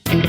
Twinge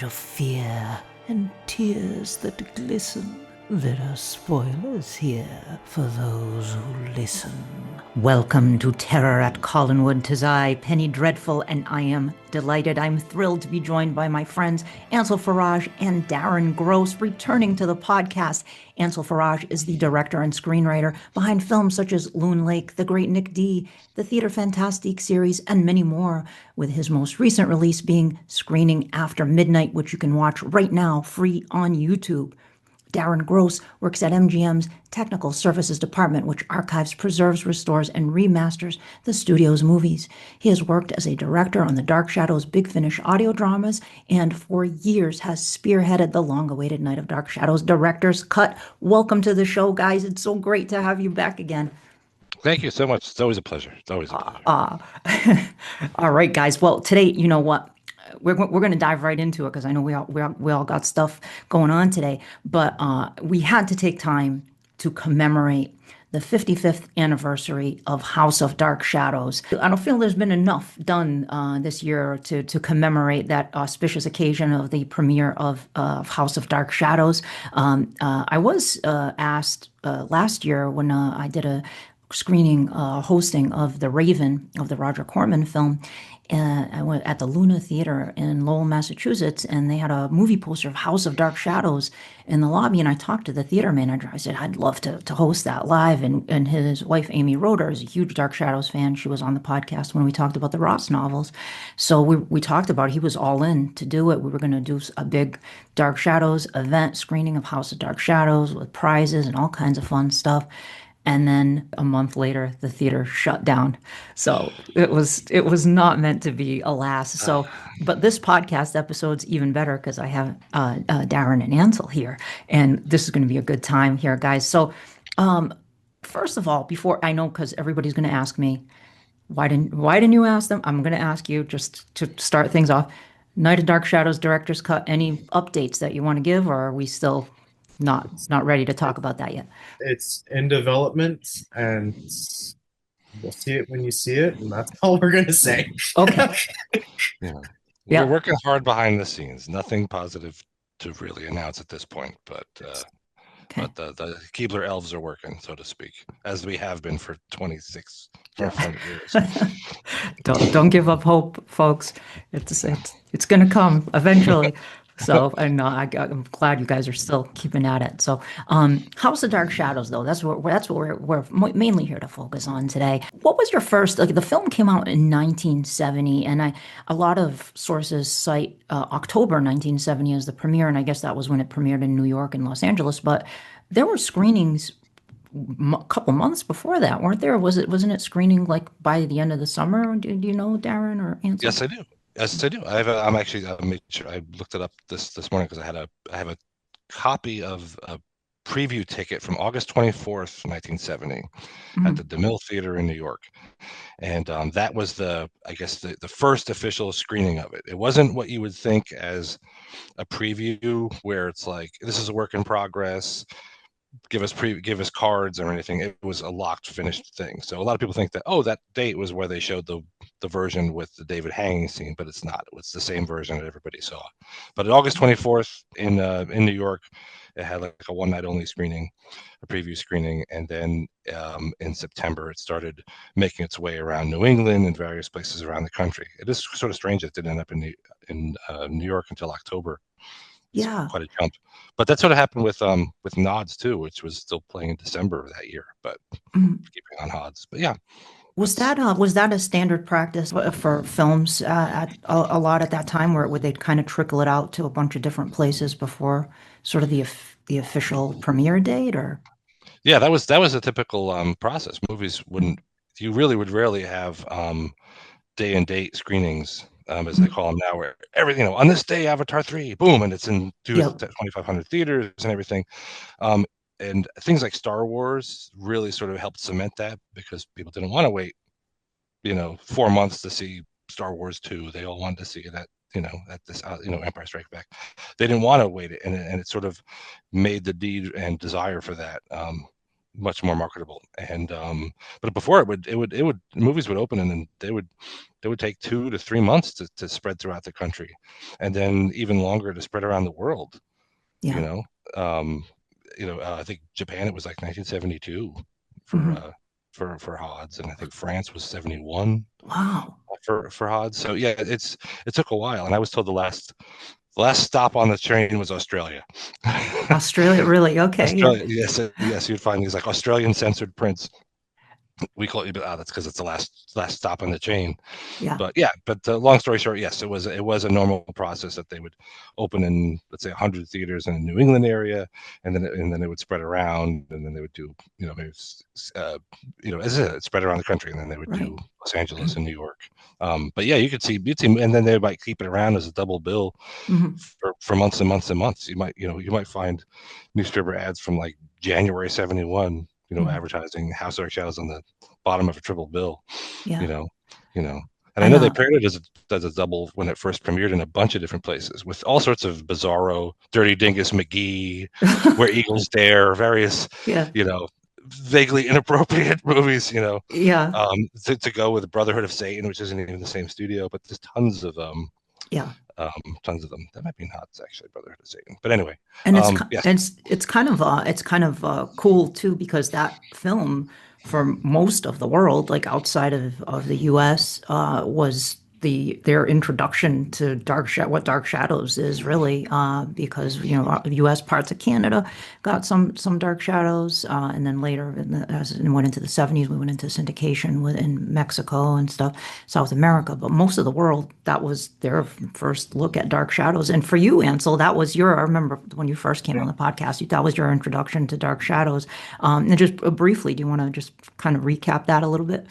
of fear and tears that glisten. There are spoilers here for those who listen. Welcome to Terror at Collinwood. 'Tis I, Penny Dreadful, and I am delighted. I'm thrilled to be joined by my friends Ansel Faraj and Darren Gross, returning to the podcast. Ansel Faraj is the director and screenwriter behind films such as Loon Lake, The Great Nick D, the Theater Fantastique series, and many more, with his most recent release being Screening After Midnight, which you can watch right now free on YouTube. Darren Gross works at MGM's Technical Services Department, which archives, preserves, restores, and remasters the studio's movies. He has worked as a director on the Dark Shadows Big Finish audio dramas, and for years has spearheaded the long-awaited Night of Dark Shadows Director's Cut. Welcome to the show, guys. It's so great to have you back again. Thank you so much. It's always a pleasure. All right, guys. Well, today, you know what? We're going to dive right into it because I know we all got stuff going on today. But we had to take time to commemorate the 55th anniversary of House of Dark Shadows. I don't feel there's been enough done this year to commemorate that auspicious occasion of the premiere of House of Dark Shadows. I was asked last year when I did a screening hosting of The Raven, of the Roger Corman film. I went at the Luna Theater in Lowell, Massachusetts, and they had a movie poster of House of Dark Shadows in the lobby. And I talked to the theater manager. I said, I'd love to host that live. And his wife, Amy Roeder, is a huge Dark Shadows fan. She was on the podcast when we talked about the Ross novels. So we talked about it. He was all in to do it. We were going to do a big Dark Shadows event screening of House of Dark Shadows with prizes and all kinds of fun stuff. And then a month later, the theater shut down. So it was not meant to be, alas. So, but this podcast episode's even better because I have Darren and Ansel here, and this is going to be a good time here, guys. So, first of all, before I know, because everybody's going to ask me, why didn't you ask them? I'm going to ask you just to start things off. Night of Dark Shadows Director's Cut. Any updates that you want to give, or are we still not ready to talk about that yet? It's in development, and you'll see it when you see it, and that's all we're gonna say. Okay. Yeah. We're working hard behind the scenes. Nothing positive to really announce at this point, but but the Keebler elves are working, so to speak, as we have been for 26 years. Don't give up hope, folks. It's going to come eventually. So I'm glad you guys are still keeping at it. So House of Dark Shadows, though, that's what we're mainly here to focus on today. What was your first? Like, the film came out in 1970, and a lot of sources cite October 1970 as the premiere, and I guess that was when it premiered in New York and Los Angeles. But there were screenings a couple months before that, weren't there? Wasn't it screening like by the end of the summer? Do you know, Darren or Ansel? Yes, I do. Yes, I do. I'm actually. I made sure I looked it up this morning because I have a copy of a preview ticket from August 24th, 1970, at the DeMille Theater in New York, and that was the first official screening of it. It wasn't what you would think as a preview, where it's like, this is a work in progress, give us cards or anything. It was a locked, finished thing. So a lot of people think that, that date was where they showed the version with the David hanging scene, but it's not. It was the same version that everybody saw. But at August 24th in New York, it had like a one night only screening, a preview screening, and then in September it started making its way around New England and various places around the country. It is sort of strange it didn't end up in New York until October. It's quite a jump. But that sort of happened with Nods too, which was still playing in December of that year, but keeping on HoDS. But yeah. Was that a standard practice for films at a lot at that time, where would they kind of trickle it out to a bunch of different places before sort of the official premiere date, or? Yeah, that was a typical process. Movies wouldn't. You really would rarely have day and date screenings, as they call them now, where everything, on this day, Avatar 3, boom, and it's in Yep. 2,500 theaters and everything. Um, and things like Star Wars really sort of helped cement that, because people didn't want to wait, 4 months to see Star Wars 2. They all wanted to see it at this, Empire Strikes Back. They didn't want to wait it, and it sort of made the need and desire for that much more marketable. And but before it would movies would open, and then they would take 2 to 3 months to spread throughout the country, and then even longer to spread around the world. You Yeah. know, I think Japan, it was like 1972 for Hmm. uh, for HoDS, and I think France was 71 Wow. for HoDS. So yeah, it took a while, and I was told the last stop on the train was Australia. Australia, really? Okay. Yeah. Australia, yes, you'd find these like Australian censored prints. We call it, that's because it's the last stop on the chain. Yeah. But long story short, yes, it was a normal process that they would open in, let's say, 100 theaters in the New England area, and then it would spread around, and then they would do, maybe, as I said, it spread around the country, and then they would Right. do Los Angeles and New York. But yeah, you'd see, and then they might keep it around as a double bill Hmm. for months and months and months. You might find newspaper ads from like January 71, Hmm. advertising House of Dark Shadows on the bottom of a triple bill, you Yeah. know, you know. And I I know they paired it as a double when it first premiered in a bunch of different places with all sorts of bizarro, Dirty Dingus McGee, Where Eagles Dare, various, Yeah. you know, vaguely inappropriate movies, Yeah. to go with Brotherhood of Satan, which isn't even the same studio, but there's Yeah. tons of them. That might be nuts, actually, Brotherhood of Satan. But anyway, And yes. it's kind of cool too, because that film, for most of the world, like outside of the US, was their introduction to what Dark Shadows is, really, because the US parts of Canada got some Dark Shadows, and then later, as it went into the 70s, we went into syndication in Mexico and stuff, South America. But most of the world, that was their first look at Dark Shadows. And for you, Ansel, I remember when you first came on the podcast, that was your introduction to Dark Shadows. And just briefly, do you want to just kind of recap that a little bit?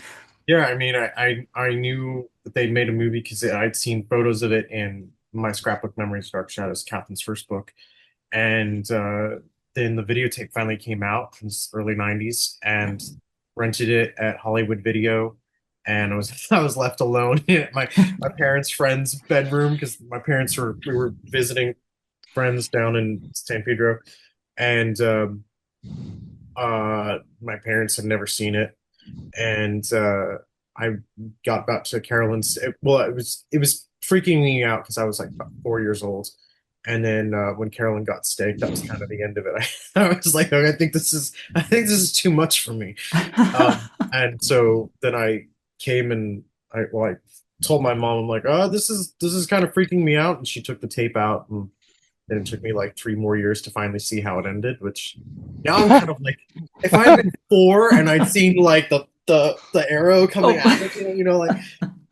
Yeah, I mean, I knew that they'd made a movie because I'd seen photos of it in my scrapbook memories, Dark Shadows, Catherine's first book, and then the videotape finally came out in the early '90s, Yeah. and rented it at Hollywood Video, and I was I was left alone in my parents' friend's bedroom because my parents we were visiting friends down in San Pedro, and my parents had never seen it, and I got back to Carolyn's. Well, it was freaking me out because I was like about 4 years old, and then when Carolyn got steak, that was kind of the end of it. I was like, okay, I think this is too much for me. And so then I came and I told my mom, I'm like, oh, this is kind of freaking me out, and she took the tape out, and then it took me like 3 more years to finally see how it ended, which now I'm kind of like, if I had been four and I'd seen like the arrow coming Oh, at me, like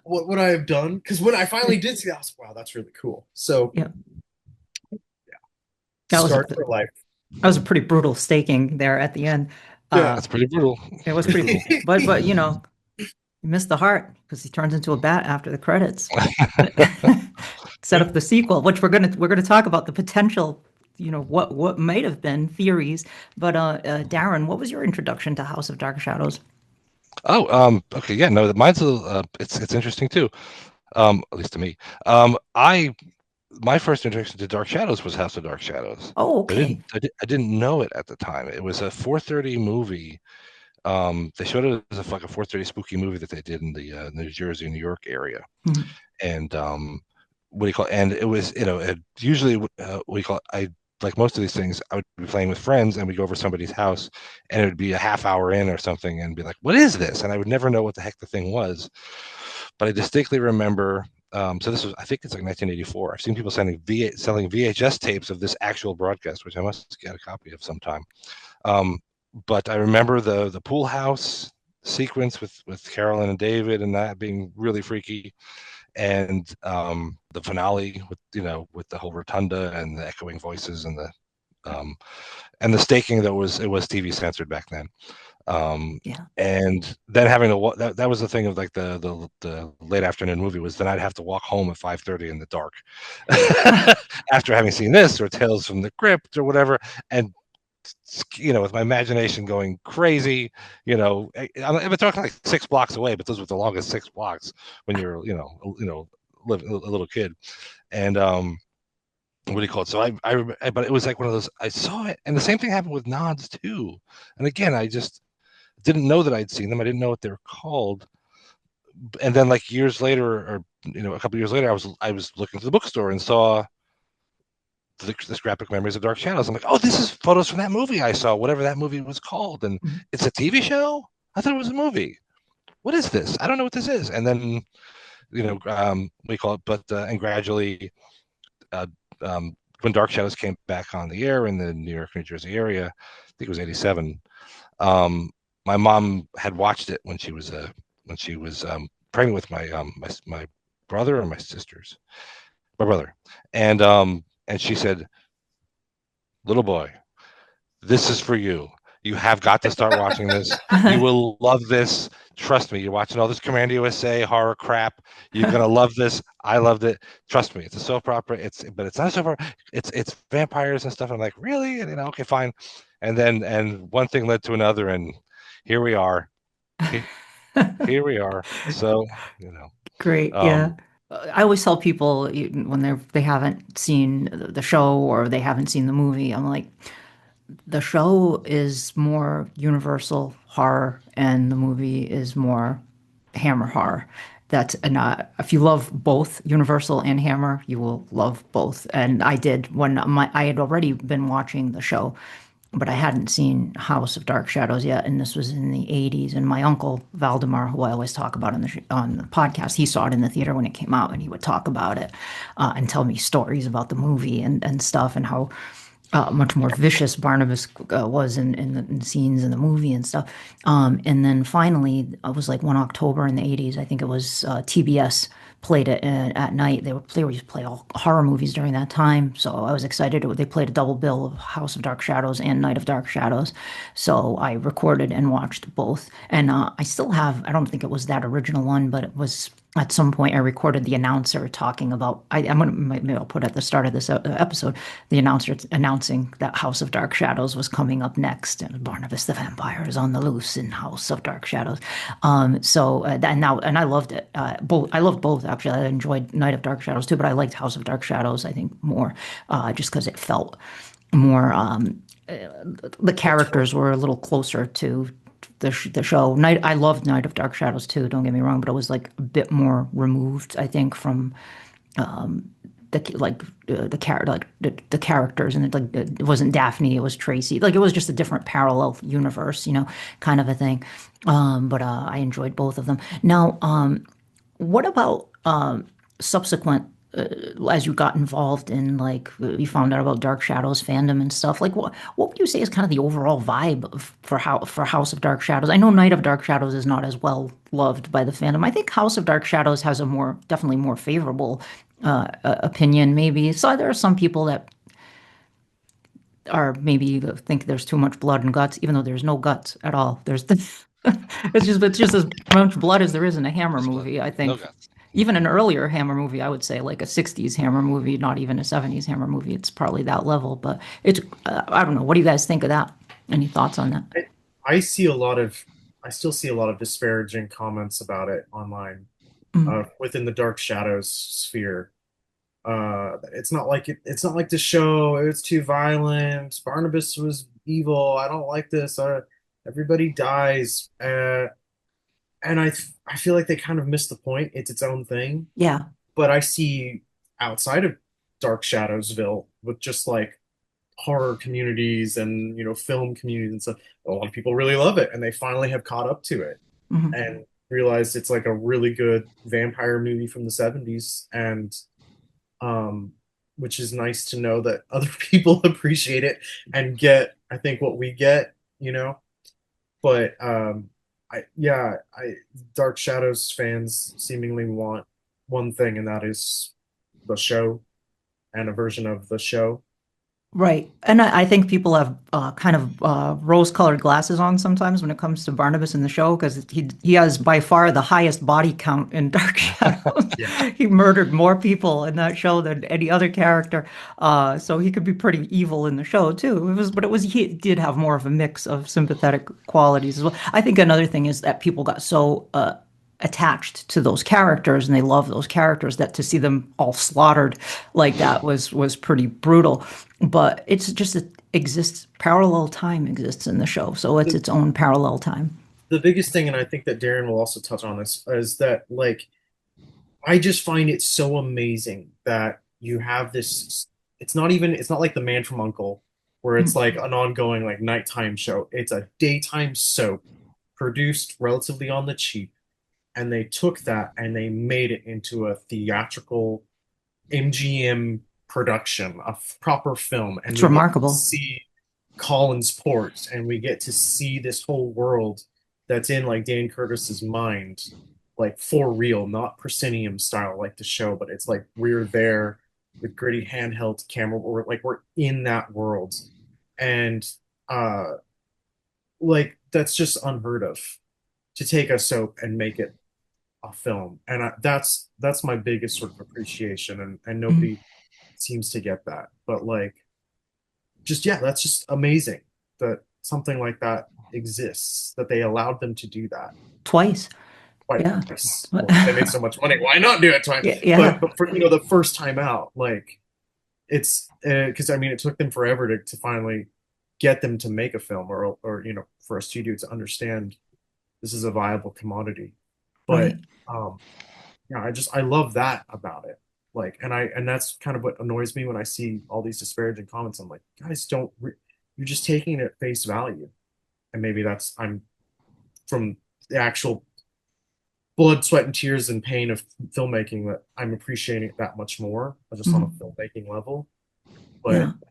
what would I have done? Because when I finally did see that, I was like, wow, that's really cool. So yeah. That was a scarred for life. that was a pretty brutal staking there at the end. Yeah. Uh, That's pretty brutal. it was Pretty pretty, brutal. but you missed the heart because he turns into a bat after the credits. Set Yeah. up the sequel, which we're gonna talk about the potential, what might have been theories. But Darren, what was your introduction to House of Dark Shadows? Oh, okay, yeah, no, mine's it's interesting too. At least to me. I My first introduction to Dark Shadows was House of Dark Shadows. Oh, I didn't okay. I didn't know it at the time. It was a 4:30 movie. They showed it as like a 4:30 spooky movie that they did in the New Jersey, New York area. Mhm. And what do you call it? And it was, usually, what do you call it? I like most of these things, I would be playing with friends, and we'd go over somebody's house, and it would be a half hour in or something, and be like, what is this? And I would never know what the heck the thing was. But I distinctly remember, so this was, I think it's like 1984. I've seen people selling VHS tapes of this actual broadcast, which I must get a copy of sometime. Um, but I remember the pool house sequence with Carolyn and David, and that being really freaky, and the finale with with the whole rotunda and the echoing voices and the staking that was TV censored back then. And then having to that was the thing of like the late afternoon movie was then I'd have to walk home at 5:30 in the dark after having seen this or Tales from the Crypt or whatever, and with my imagination going crazy, I'm talking like 6 blocks away, but those were the longest 6 blocks when you're a little kid. And what do you call it? So but it was like one of those, I saw it, and the same thing happened with Nods too. And again, I just didn't know that I'd seen them. I didn't know what they were called. And then like years later, or a couple of years later, I was looking through the bookstore and saw this graphic memories of Dark Shadows. I'm like, oh, this is photos from that movie I saw, whatever that movie was called. And it's a TV show? I thought it was a movie. What is this? I don't know what this is. And then, we call it, but, and gradually, when Dark Shadows came back on the air in the New York, New Jersey area, I think it was 87. My mom had watched it when she was pregnant with my brother or my sisters, my brother. And she said, little boy, this is for you. You have got to start watching this. You will love this. Trust me. You're watching all this Commander USA horror crap. You're gonna love this. I loved it. Trust me. It's a soap opera. But it's not a soap opera. It's vampires and stuff. I'm like, really? And okay, fine. And one thing led to another, and here we are. Here we are. So, Great. Yeah. I always tell people when they haven't seen the show or they haven't seen the movie, I'm like, the show is more universal horror and the movie is more Hammer horror. If you love both Universal and Hammer, you will love both. And I did when I had already been watching the show, but I hadn't seen House of Dark Shadows yet, and this was in the '80s. And my uncle Valdemar, who I always talk about on the podcast, he saw it in the theater when it came out, and he would talk about it and tell me stories about the movie and stuff, and how much more vicious Barnabas was in the scenes in the movie and stuff. And then finally, it was like one October in the '80s. I think it was TBS played it at night. They always play all horror movies during that time, so I was excited. They played a double bill of House of Dark Shadows and Night of Dark Shadows, so I recorded and watched both. And I still have. I don't think it was that original one, but it was. At some point, I recorded the announcer talking about. Maybe I'll put at the start of this episode the announcer announcing that House of Dark Shadows was coming up next, and Barnabas the Vampire is on the loose in House of Dark Shadows. And I loved it. I loved both actually. I enjoyed Night of Dark Shadows too, but I liked House of Dark Shadows I think more, just because it felt more. The characters were a little closer to the show. I loved Night of Dark Shadows too. Don't get me wrong, but it was like a bit more removed, I think, from the character, like the characters, and it wasn't Daphne, it was Tracy. Like it was just a different parallel universe, kind of a thing. But I enjoyed both of them. Now, what about subsequent? As you got involved in you found out about Dark Shadows fandom and stuff, like what would you say is kind of the overall vibe for House of Dark Shadows? I know Night of Dark Shadows is not as well loved by the fandom. I think House of Dark Shadows has a definitely more favorable opinion, maybe. So there are some people that are maybe think there's too much blood and guts, even though there's no guts at all. It's just as much blood as there is in a Hammer movie, I think. No, Even an earlier Hammer movie, I would say, like a '60s Hammer movie, not even a '70s Hammer movie. It's probably that level, but I don't know. What do you guys think of that? Any thoughts on that? I see a lot of, I still see a lot of disparaging comments about it online, within the Dark Shadows sphere. It's not like the show. It's too violent. Barnabas was evil. I don't like this. Everybody dies. And I feel like they kind of missed the point. It's its own thing. Yeah. But I see outside of Dark Shadowsville with just like horror communities and film communities and stuff, a lot of people really love it, and they finally have caught up to it and realized it's like a really good vampire movie from the '70s, and which is nice to know that other people appreciate it and get, I think, what we get. But I Dark Shadows fans seemingly want one thing, and that is the show and a version of the show. Right. And I think people have kind of rose-colored glasses on sometimes when it comes to Barnabas in the show because he has by far the highest body count in Dark Shadows. Yeah. He murdered more people in that show than any other character. So he could be pretty evil in the show too. But he did have more of a mix of sympathetic qualities as well. I think another thing is that people got so attached to those characters and they love those characters that to see them all slaughtered like that was pretty brutal. But it's just it exists parallel time exists in the show, so it's The, its own parallel time. the biggest thing, and I think that Darren will also touch on this, is that like I just find it so amazing that you have this. It's not like The Man from Uncle, where it's Mm. like an ongoing like nighttime show. It's a daytime soap produced relatively on the cheap, and they took that and they made it into a theatrical MGM production, a proper film, and It's we get to remarkable. see Colin's port, and we get to see this whole world that's in like Dan Curtis's mind, like for real, not proscenium style like the show, but it's like we're there with gritty handheld camera, or like we're in that world, and uh, like that's just unheard of to take a soap and make it a film, and that's my biggest sort of appreciation, and Mm. nobody seems to get that. But like, just yeah, that's just amazing that something like that exists, that they allowed them to do that Twice. Yeah. twice. Well, they made so much money, why not do it twice? Yeah, But yeah. for the first time out, like it's because I mean it took them forever to finally get them to make a film, or for a studio to understand this is a viable commodity. Right. But yeah, I love that about it. Like, and that's kind of what annoys me when I see all these disparaging comments. I'm like, guys, you're just taking it at face value. And maybe that's I'm from the actual blood, sweat, and tears and pain of filmmaking that I'm appreciating it that much more, just on a Mm. filmmaking level. Yeah. But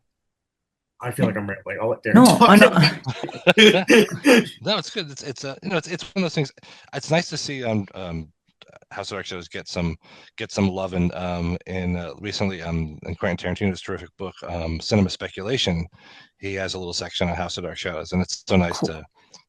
I feel like I'm rambling. I'll let Darren No, I talk. know. No, it's good. It's one of those things. It's nice to see House of X shows get some love in recently in Quentin Tarantino's terrific book Cinema Speculation. He has a little section on House of Dark Shadows, and it's so nice Cool.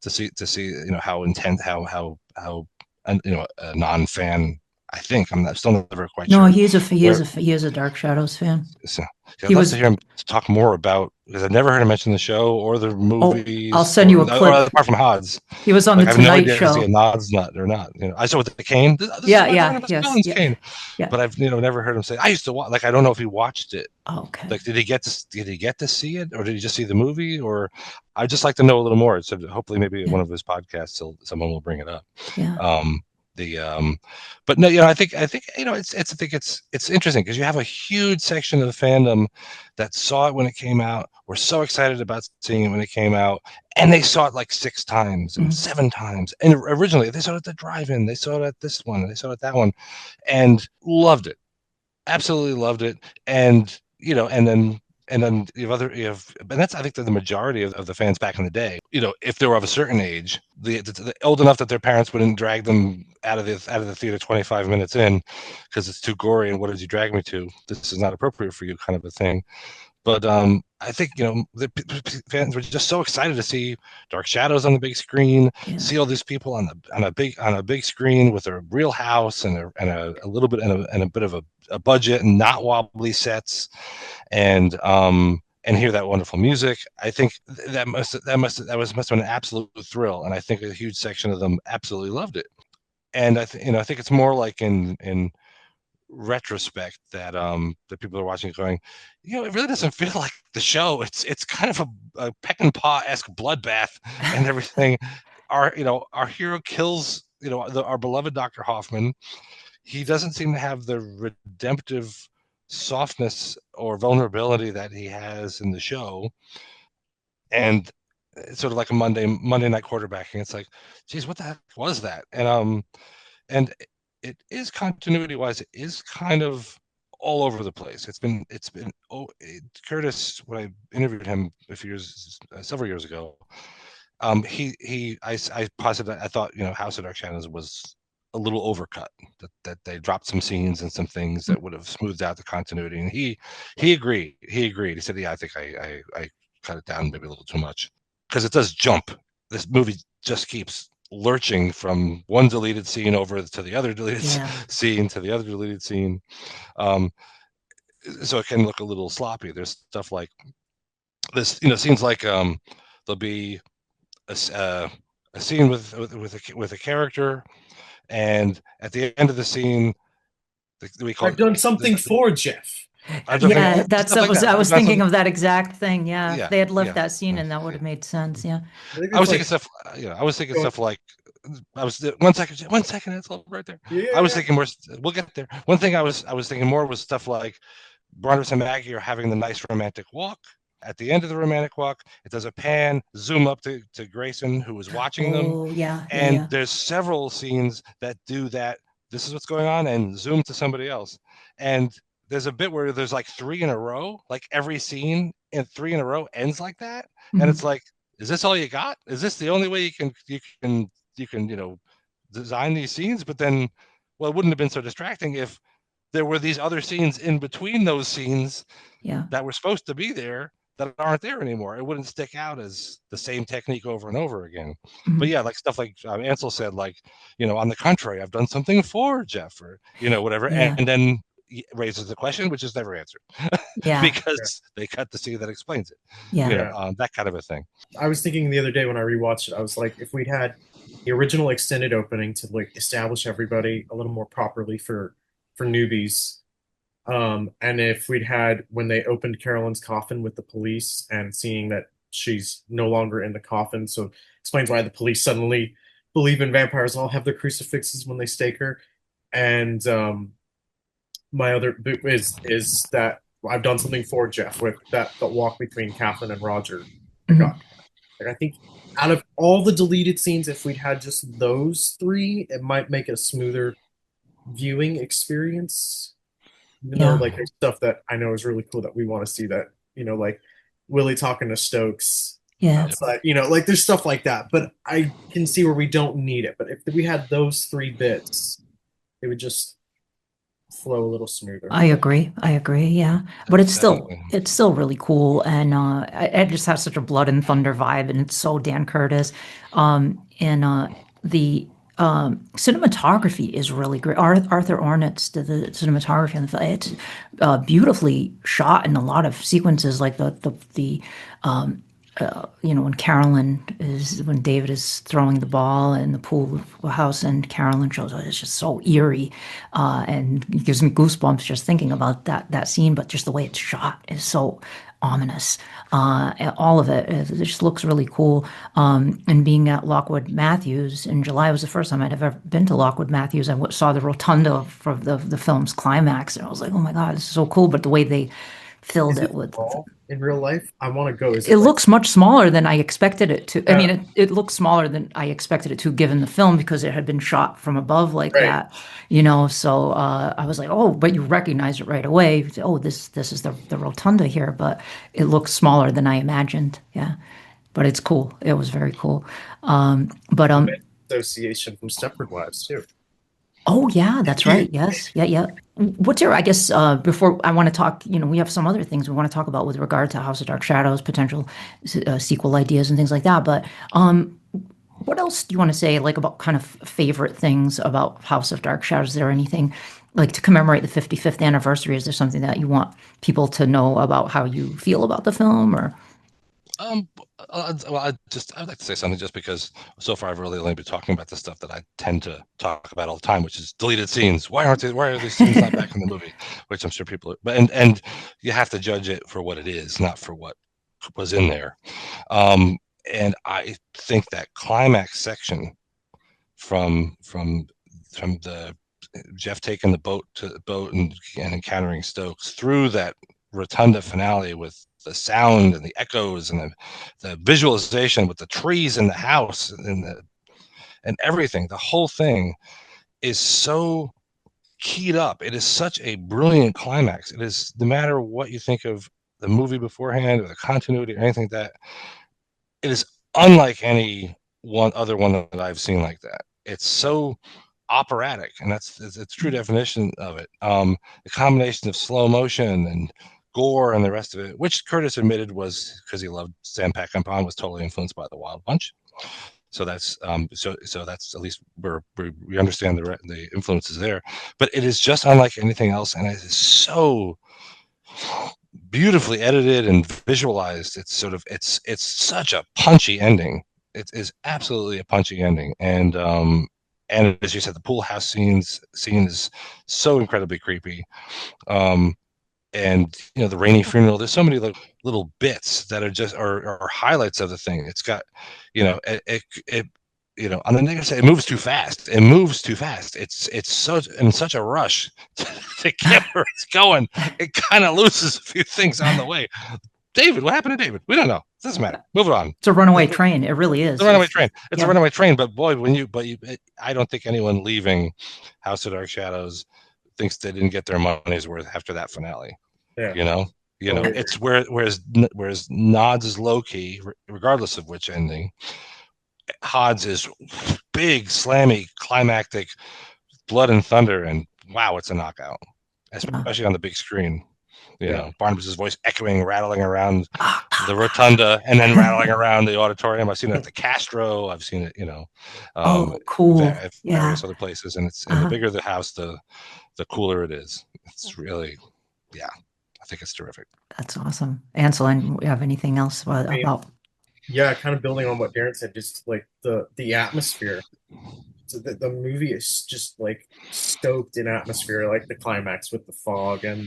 to see how intent how a non-fan. I think I'm still never quite No, sure where. he is a Dark Shadows fan. So, I'd He love to was hear him talk more about, because I've never heard him mention the show or the oh, I'll movies send you a clip. apart from HoDS. He was on the Like I have no Tonight idea, is he a Show. Nods nut or not? I saw with the cane. This is Yeah, my yeah, Barnabas yes, Collins yeah, cane, yeah. but I've never heard him say. I used to watch. Like I don't know if he watched it. Okay. Like did he get to see it, or did he just see the movie? Or I'd just like to know a little more. So hopefully maybe Yeah, one of his podcasts, someone will bring it up. yeah. Um, the but no, I think I think it's interesting because you have a huge section of the fandom that saw it when it came out, were so excited about seeing it when it came out, and they saw it like 6 times and Mm. 7 times. And originally they saw it at the drive-in, they saw it at this one, they saw it at that one, and loved it, absolutely loved it. And and then and that's, I think, the majority of the fans back in the day. If they were of a certain age, the old enough that their parents wouldn't drag them out of the theater 25 minutes in because it's too gory, and what did you drag me to? This is not appropriate for you, kind of a thing. But I think the fans were just so excited to see Dark Shadows on the big screen, Yeah. see all these people on a big screen with a real house a little bit and a bit of a budget and not wobbly sets, and hear that wonderful music. I think that must have been an absolute thrill, and I think a huge section of them absolutely loved it. And I think it's more like in retrospect that people are watching it going, it really doesn't feel like the show. It's kind of a peck and paw-esque bloodbath and everything. Our hero kills our beloved Dr. Hoffman. He doesn't seem to have the redemptive softness or vulnerability that he has in the show, and it's sort of like a Monday night quarterbacking. It's like, geez, what the heck was that? And it is, continuity wise, it is kind of all over the place. Curtis, when I interviewed him several years ago, I posited, I thought, House of Dark Shadows was a little overcut, that they dropped some scenes and some things that would have smoothed out the continuity. And he agreed. He said, yeah, I think I cut it down maybe a little too much, because it does jump. This movie just keeps lurching from one deleted scene over to the other deleted scene to the other deleted scene. So it can look a little sloppy. There's stuff like this, scenes like there'll be a scene with a character, and at the end of the scene, we call I've done it. something for Jeff. Yeah, Stuff like that. I was thinking Something, of that exact thing. Yeah, if yeah, they had left yeah. that scene and that would have made sense. Yeah. I was thinking stuff. I was thinking stuff like. I was 1 second. It's all right there. Yeah. I was thinking more. We'll get there. One thing I was thinking more was stuff like Barnabas and Maggie are having the nice romantic walk. At the end of the romantic walk, it does a pan, zoom up to Grayson, who was watching them. Oh, yeah, yeah, And yeah. there's several scenes that do that. This is what's going on, and zoom to somebody else. And there's a bit where there's like 3 in a row, like every scene in 3 in a row ends like that. And it's like, is this all you got? Is this the only way you can design these scenes? But then, well, it wouldn't have been so distracting if there were these other scenes in between those scenes that were supposed to be there that aren't there anymore. It wouldn't stick out as the same technique over and over again. But yeah, like stuff like Ansel said, like, on the contrary, I've done something for Jeff, or whatever, and then raises the question, which is never answered because they cut the scene that explains it. That kind of a thing. I was thinking the other day when I rewatched it, I was like, if we'd had the original extended opening to like establish everybody a little more properly for newbies, and if we'd had when they opened Carolyn's coffin with the police and seeing that she's no longer in the coffin, so explains why the police suddenly believe in vampires and all have their crucifixes when they stake her. And my other bit is that I've done something for Jeff with that the walk between Kathleen and Roger. I think out of all the deleted scenes, if we'd had just those 3, it might make a smoother viewing experience. Even though like there's stuff that I know is really cool that we want to see, that like Willie talking to Stokes outside, like there's stuff like that. But I can see where we don't need it. But if we had those 3 bits, it would just flow a little smoother. I agree. Yeah, but it's still really cool, and it just has such a blood and thunder vibe, and it's so Dan Curtis, and the cinematography is really great. Arthur Ornitz did the cinematography on the film. It's beautifully shot in a lot of sequences, like the when David is throwing the ball in the pool house and Carolyn shows up, it's just so eerie, and it gives me goosebumps just thinking about that scene. But just the way it's shot is so ominous. All of it just looks really cool. And being at Lockwood Matthews in July was the first time I'd ever been to Lockwood Matthews. I saw the rotunda for the film's climax, and I was like, oh my God, this is so cool. But the way they filled it with in real life, I want to go. It looks much smaller than I expected it to. I mean, it looks smaller than I expected it to, given the film, because it had been shot from above like that, So I was like, oh, but you recognize it right away. Oh, this is the rotunda here, but it looks smaller than I imagined. Yeah, but it's cool. It was very cool. Association from Stepford Wives too. Oh yeah, that's right. Yes, yeah. What's your? I guess before I want to talk, we have some other things we want to talk about with regard to House of Dark Shadows, potential sequel ideas and things like that. But what else do you want to say, like about kind of favorite things about House of Dark Shadows? Is there anything like to commemorate the 55th anniversary? Is there something that you want people to know about how you feel about the film, or? Well, I'd like to say something, just because so far I've really only been talking about the stuff that I tend to talk about all the time, which is deleted scenes. Why are these scenes not back in the movie? Which I'm sure people are, but and you have to judge it for what it is, not for what was in there. And I think that climax section from the Jeff taking the boat and encountering Stokes, through that rotunda finale with the sound and the echoes and the visualization with the trees in the house and everything, the whole thing is so keyed up. It is such a brilliant climax. It is, no matter what you think of the movie beforehand or the continuity or anything like that, it is unlike any other one that I've seen like that. It's so operatic, and that's its true definition of it. The combination of slow motion and gore and the rest of it, which Curtis admitted was because he loved Sam Peckinpah, was totally influenced by The Wild Bunch. So that's so that's at least we understand the influences there. But it is just unlike anything else, and it is so beautifully edited and visualized. It's sort of it's such a punchy ending. It is absolutely a punchy ending, and as you said, the pool house scene is so incredibly creepy. And the rainy funeral. There's so many little bits that are just are highlights of the thing. It's got, it on the negative side, it moves too fast. It's such a rush to get where it's going. It kind of loses a few things on the way. David, what happened to David? We don't know. It doesn't matter. Move it on. It's a runaway train. It really is. It's a runaway train. It's a runaway train. But boy, I don't think anyone leaving House of Dark Shadows thinks they didn't get their money's worth after that finale. Yeah. It's whereas Nods is low key, regardless of which ending. HoDS is big, slammy, climactic, blood and thunder, and wow, it's a knockout, especially on the big screen. Barnabas's voice echoing, rattling around the rotunda, and then rattling around the auditorium. I've seen it at the Castro. I've seen it, cool, various other places, and and the bigger the house, the cooler it is. It's really, I think it's terrific. That's awesome. Ansel, and you have anything else about? Yeah, kind of building on what Darren said, just like the atmosphere. So the movie is just like stoked in atmosphere, like the climax with the fog and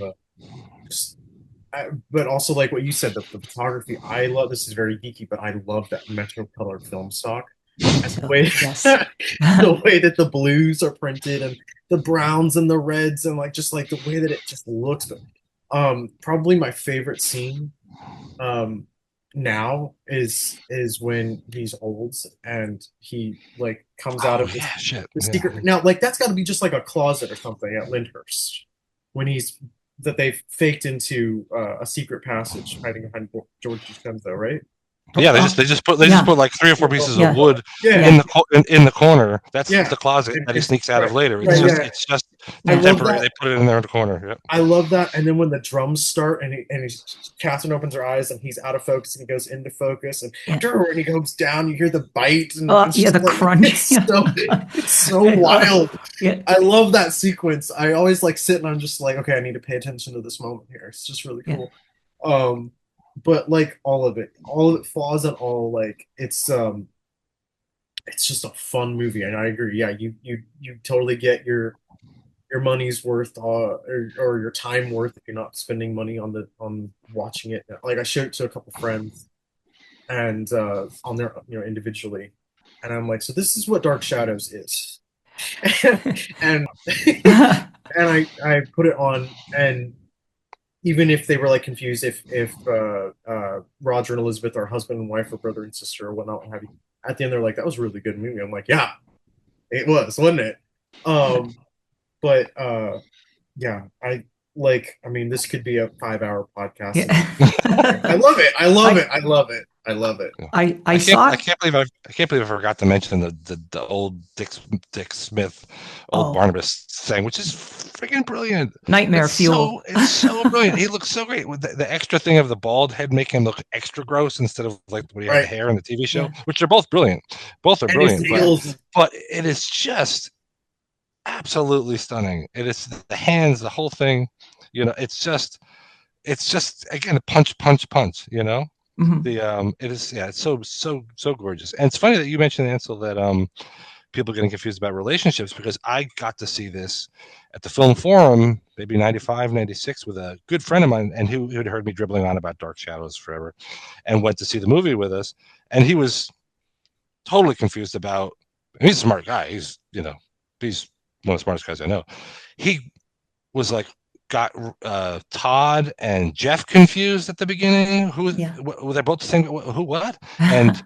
but also like what you said, the photography. I love, this is very geeky, but I love that Metro Color film stock. And the way, the way that the blues are printed and the browns and the reds and just like the way that it just looks. Probably my favorite scene now is when he's old and he like comes out of the secret. Now, like that's got to be just like a closet or something at Lyndhurst when that they've faked into a secret passage hiding behind George DiCenzo, right? Yeah, they just put like 3 or 4 pieces of wood in the corner. That's the closet that he sneaks out of later. It's just temporary. They put it in there in the corner. Yep. I love that. And then when the drums start and Catherine opens her eyes and he's out of focus and he goes into focus and he goes down, you hear the bite and the crunch. It's so wild. Yeah. I love that sequence. I always like sit and I'm just like, okay, I need to pay attention to this moment here. It's just really cool. But like all of it flaws and all, like it's just a fun movie, and I agree. Yeah, you totally get your money's worth or your time worth if you're not spending money on watching it. Like I showed it to a couple friends and on their individually, and I'm like, so this is what Dark Shadows is, and I put it on, and even if they were like confused if Roger and Elizabeth are husband and wife or brother and sister or whatnot, what have you, at the end they're like, that was a really good movie. I'm like, yeah, it was, wasn't it? But I mean, this could be a 5-hour podcast. Yeah. I love it. I love it. I can't believe I forgot to mention the old Dick Smith, Barnabas thing, which is freaking brilliant. Nightmare fuel. It's so brilliant. He looks so great with the extra thing of the bald head, make him look extra gross instead of like when he had hair in the TV show, which are both brilliant. Both are brilliant, but it is just absolutely stunning. It is the hands, the whole thing. It's just again a punch. Mm-hmm. It is it's so gorgeous. And it's funny that you mentioned, Ansel, that people getting confused about relationships, because I got to see this at the Film Forum maybe 95, 96 with a good friend of mine, and who had heard me dribbling on about Dark Shadows forever and went to see the movie with us, and he was totally confused about, he's a smart guy, he's one of the smartest guys I know. He was like, got Todd and Jeff confused at the beginning. Were they both the same? Who? What? And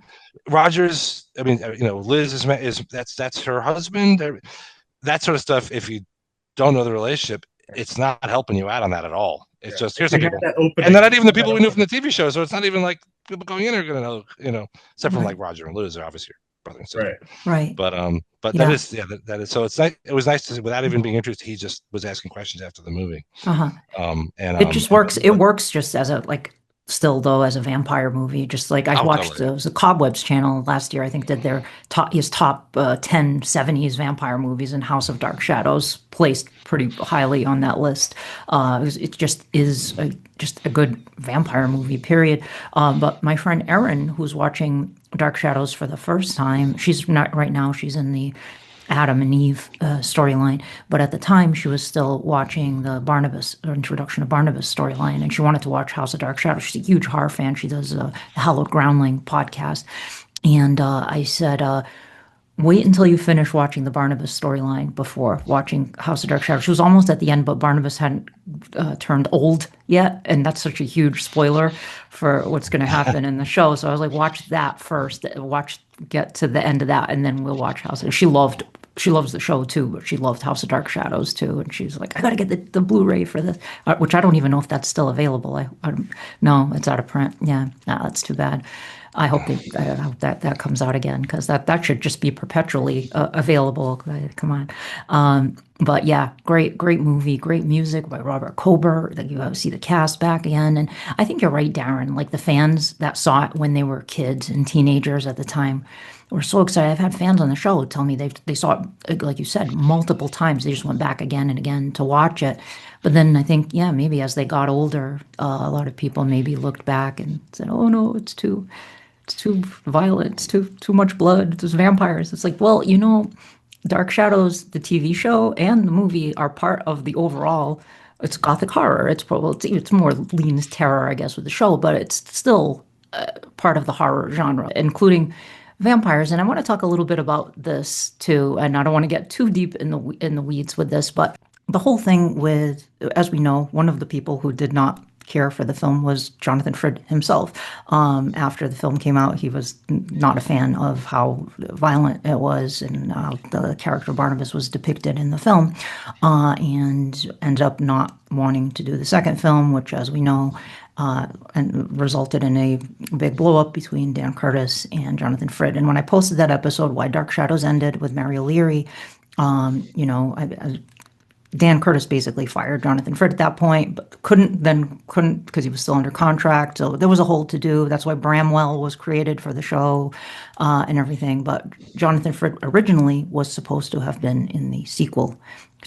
Rogers. I mean, Liz is that's her husband. That sort of stuff. If you don't know the relationship, it's not helping you out on that at all. It's just here's We some had people, that opening, and they're not even the that people we knew from opening. the TV show. So it's not even like people going in are going to know, you know, except from Right. like Roger and Lou, they're obviously your brother and sister. Right. But that Yeah. is, yeah, that is. So it's nice. It was nice to see, without even being interested, he just was asking questions after the movie. Uh-huh. And It just works. It but works just as a like still though as a vampire movie. Just like I oh, watched totally. the Cobwebs channel last year. I think did their top 10 70s vampire movies, and House of Dark Shadows placed pretty highly on that list. It just is just a good vampire movie. Period. But my friend Erin, who's watching Dark Shadows for the first time, she's not right now. She's in the Adam and Eve storyline, but at the time she was still watching the Barnabas introduction of Barnabas storyline, and she wanted to watch House of Dark Shadows. She's a huge horror fan. She does the Hallowed Groundling podcast, and I said, wait until you finish watching the Barnabas storyline before watching House of Dark Shadows. She was almost at the end, but Barnabas hadn't turned old yet, and that's such a huge spoiler for what's going to happen in the show. So I was like, watch that first, get to the end of that, and then we'll watch House of. She loves the show too, but she loved House of Dark Shadows too, and she's like, I gotta get the Blu-ray for this, which I don't even know if that's still available. No, it's out of print. Yeah, nah, that's too bad. I hope that comes out again, because that should just be perpetually available. Come on. But yeah, great movie, great music by Robert Kober. That you see the cast back again, and I think you're right, Darren. Like the fans that saw it when they were kids and teenagers at the time were so excited. I've had fans on the show tell me they saw it, like you said, multiple times. They just went back again and again to watch it. But then I think, yeah, maybe as they got older, a lot of people maybe looked back and said, "Oh no, it's too violent, it's too much blood, there's vampires." It's like, well, Dark Shadows, the TV show and the movie are part of the overall. It's gothic horror. It's more leans terror, I guess, with the show, but it's still part of the horror genre, including vampires. And I want to talk a little bit about this too. And I don't want to get too deep in the weeds with this, but the whole thing with, as we know, one of the people who did not care for the film was Jonathan Frid himself. After the film came out, he was not a fan of how violent it was and how the character Barnabas was depicted in the film, and ended up not wanting to do the second film, which, as we know, and resulted in a big blow up between Dan Curtis and Jonathan Frid. And when I posted that episode, Why Dark Shadows Ended, with Mary O'Leary, Dan Curtis basically fired Jonathan Frid at that point, but couldn't because he was still under contract. So there was a hold to do. That's why Bramwell was created for the show, and everything. But Jonathan Frid originally was supposed to have been in the sequel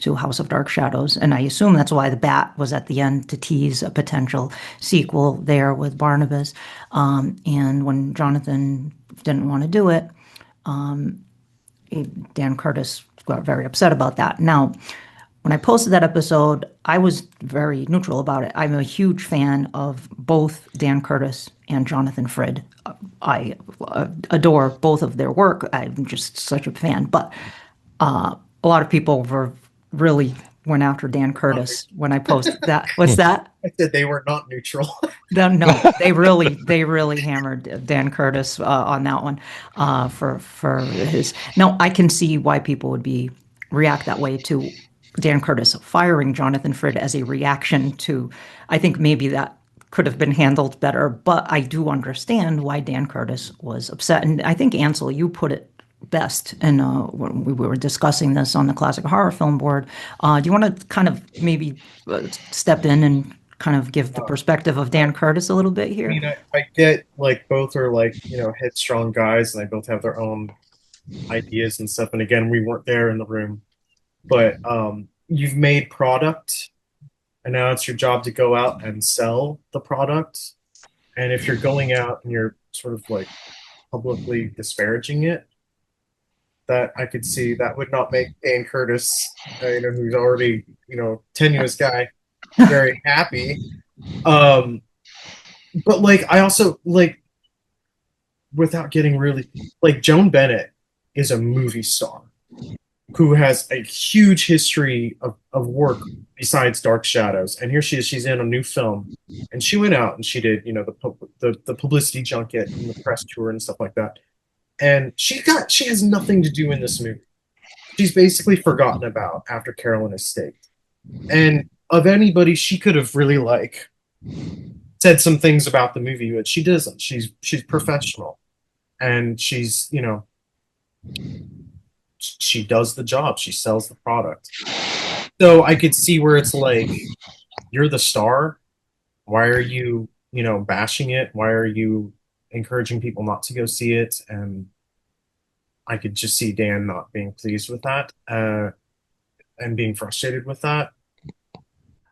to House of Dark Shadows, and I assume that's why the bat was at the end to tease a potential sequel there with Barnabas. And when Jonathan didn't want to do it, Dan Curtis got very upset about that. Now, when I posted that episode, I was very neutral about it. I'm a huge fan of both Dan Curtis and Jonathan Frid. I adore both of their work. I'm just such a fan. But a lot of people were really went after Dan Curtis when I posted that. What's that? I said they were not neutral. No, they really hammered Dan Curtis on that one, for his. Now I can see why people would react that way to Dan Curtis firing Jonathan Frid as a reaction to. I think maybe that could have been handled better, but I do understand why Dan Curtis was upset. And I think, Ansel, you put it best, and when we were discussing this on the Classic Horror Film Board. Do you want to kind of maybe step in and kind of give the perspective of Dan Curtis a little bit I here? mean, I get like both are like, headstrong guys and they both have their own ideas and stuff. And again, we weren't there in the room, but you've made product and now it's your job to go out and sell the product. And if you're going out and you're sort of like publicly disparaging it, that I could see that would not make Dan Curtis, who's already, tenuous guy, very happy. Um, but like, I also like, without getting really, like, Joan Bennett is a movie star who has a huge history of work besides Dark Shadows. And here she is, she's in a new film. And she went out and she did, the publicity junket and the press tour and stuff like that. And she has nothing to do in this movie. She's basically forgotten about after Carolyn is staked. And of anybody, she could have really like said some things about the movie, but she doesn't. She's professional, and she's, you know, she does the job. She sells the product. So I could see where it's like, you're the star. Why are you, you know, bashing it? Why are you encouraging people not to go see it? And I could just see Dan not being pleased with that, and being frustrated with that.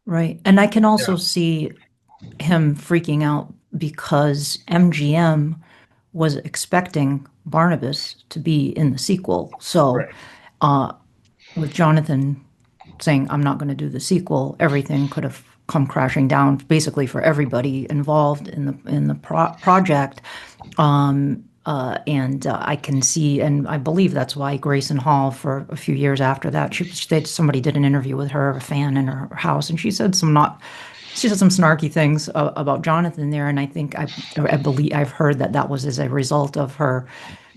Right. And I can Yeah, also see him freaking out because MGM was expecting Barnabas to be in the sequel. So right. with Jonathan saying, I'm not going to do the sequel, everything could have come crashing down basically for everybody involved in the project. And I can see, and I believe that's why Grayson Hall, for a few years after that, somebody did an interview with her, a fan in her house, and she said some snarky things about Jonathan there, and I believe I've heard that that was as a result of her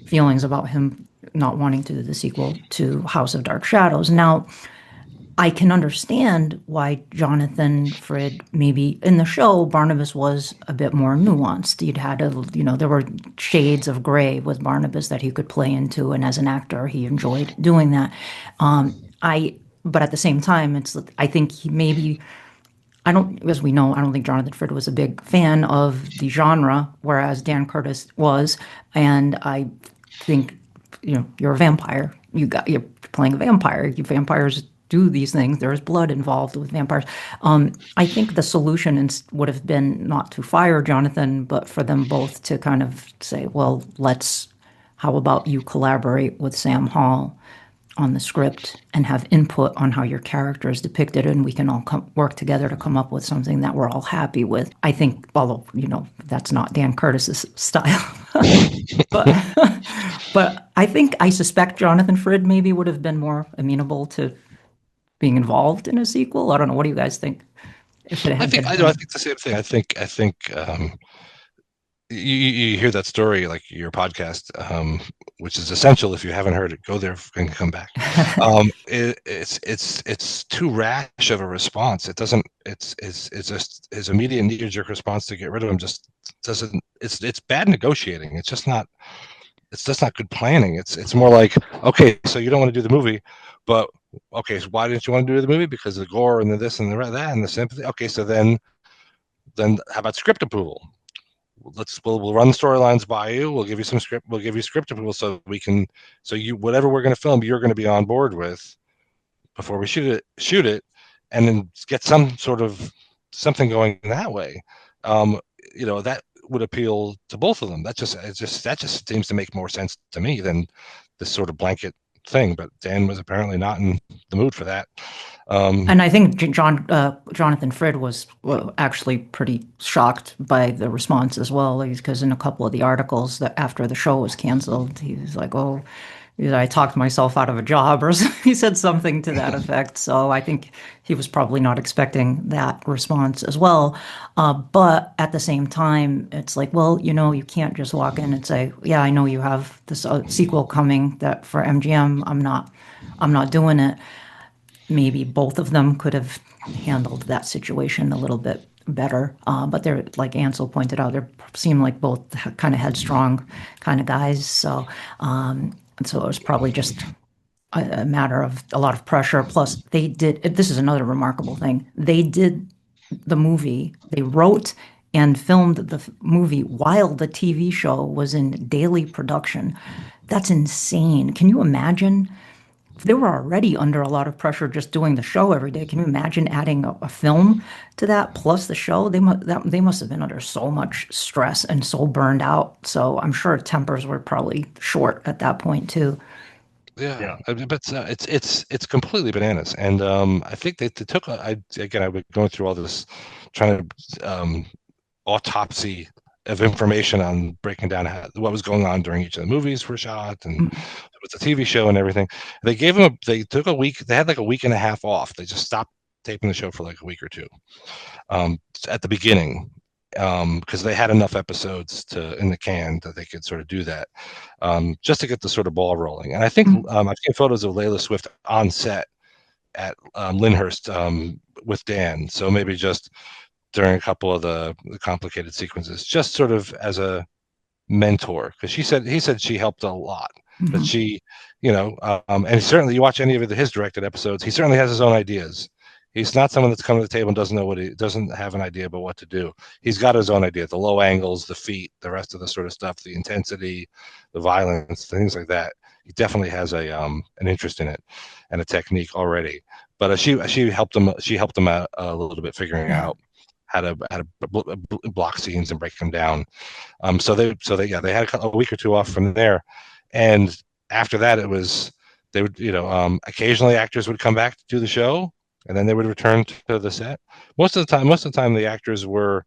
feelings about him not wanting to do the sequel to House of Dark Shadows. Now, I can understand why Jonathan Frid, maybe in the show, Barnabas was a bit more nuanced. There were shades of gray with Barnabas that he could play into, and as an actor, he enjoyed doing that. But at the same time, I think he maybe, I don't, as we know, I don't think Jonathan Frid was a big fan of the genre, whereas Dan Curtis was. And I think, you're a vampire. You're playing a vampire. Vampires do these things. There is blood involved with vampires. I think the solution would have been not to fire Jonathan, but for them both to kind of say, well, how about you collaborate with Sam Hall on the script and have input on how your character is depicted, and we can all work together to come up with something that we're all happy with. I think, although, that's not Dan Curtis's style. but but I suspect Jonathan Frid maybe would have been more amenable to being involved in a sequel. I don't know. What do you guys think? If it had been I him. think the same thing. I think you hear that story, like your podcast, which is essential. If you haven't heard it, go there and come back. It's too rash of a response. It doesn't. It's just his immediate knee-jerk response to get rid of him. Just doesn't. It's bad negotiating. It's just not. It's just not good planning. It's more like, okay, so you don't want to do the movie, but okay, so why didn't you want to do the movie? Because of the gore and the this and the that and the sympathy. Okay, so then how about script approval? We'll run the storylines by you. We'll give you some script. We'll give you script approval so we can, so you, whatever we're going to film, you're going to be on board with before we shoot it, and then get some sort of something going that way. Um, that would appeal to both of them. That just seems to make more sense to me than this sort of blanket thing. But Dan was apparently not in the mood for that. And I think Jonathan Frid was, well, actually pretty shocked by the response as well, because in a couple of the articles that after the show was canceled, he was like, "Oh, I talked myself out of a job," or he said something to that effect. So I think he was probably not expecting that response as well. But at the same time, it's like, well, you can't just walk in and say, "Yeah, I know you have this sequel coming that for MGM. I'm not doing it." Maybe both of them could have handled that situation a little bit better. But they're, like Ansel pointed out, they seem like both kind of headstrong kind of guys. And so it was probably just a matter of a lot of pressure. Plus, this is another remarkable thing. They did the movie, they wrote and filmed the movie while the TV show was in daily production. That's insane. Can you imagine? They were already under a lot of pressure just doing the show every day. Can you imagine adding a film to that plus the show? They must have been under so much stress and so burned out. So I'm sure tempers were probably short at that point too. Yeah, Yeah. but it's completely bananas, and I think they took. Again, I've been going through all this, trying to autopsy of information on breaking down what was going on during each of the movies were shot and with the TV show and everything. They took a week. They had like a week and a half off. They just stopped taping the show for like a week or two at the beginning, because they had enough episodes in the can that they could sort of do that, just to get the sort of ball rolling. And I think I've seen photos of Layla Swift on set Lyndhurst with Dan. So maybe just during a couple of the complicated sequences, just sort of as a mentor, because he said she helped a lot, but she, and certainly you watch any of his directed episodes, he certainly has his own ideas. He's not someone that's come to the table and doesn't have an idea about what to do. He's got his own idea, the low angles, the feet, the rest of the sort of stuff, the intensity, the violence, things like that. He definitely has an interest in it and a technique already. But she helped him out a little bit, figuring out how to block scenes and break them down. So they had a week or two off from there, and after that they would occasionally actors would come back to do the show, and then they would return to the set. Most of the time the actors were,